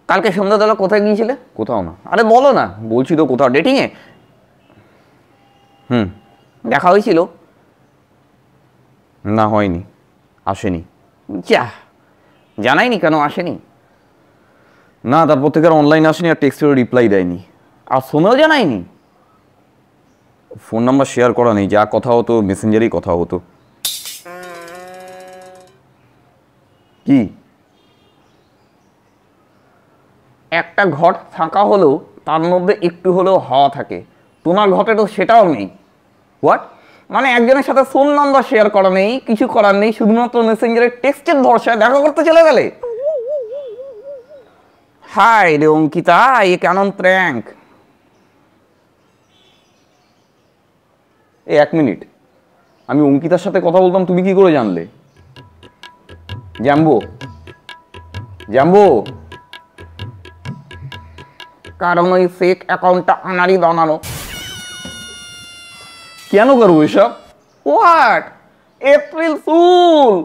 কালকে সন্ধ্যাবেলা কোথায় গিয়েছিলে? কোথাও না। আরে বলো না। বলছি তো কোথাও ডেটিংয়ে। দেখা হয়েছিল? না, হয়নি, আসেনি। যা, জানাইনি কেন আসেনি? না, তারপর থেকে আর অনলাইনে আসেনি, আর টেক্সটেরও রিপ্লাই দেয়নি। আর ফোনেও জানাইনি? ফোন নাম্বার শেয়ার করা নেই, যা কথা হতো মেসেঞ্জারেই কথা হতো। কি? একটা ঘট ফাঁকা হলেও তার মধ্যে একটু হলেও হাওয়া থাকে। তোমার ঘটে তো সেটাও নেই। হোয়াট? মানে একজনের সাথে ফোন নাম্বার শেয়ার করা নেই, কিছু করার নেই, শুধুমাত্র মেসেঞ্জারের টেক্সটের ভরসায় দেখা করতে চলে গেলে। হাই রে অঙ্কিতা, এ কেমন প্র্যাঙ্ক! এই 1 মিনিট, আমি অঙ্কিতার সাথে কথা বলতাম, তুমি কি করে জানলে? Jumbo, jumbo. কারণ ওই ফেক অ্যাকাউন্টটা আনারই বানানো। কেন করবো এসব? হোয়াট? April fool!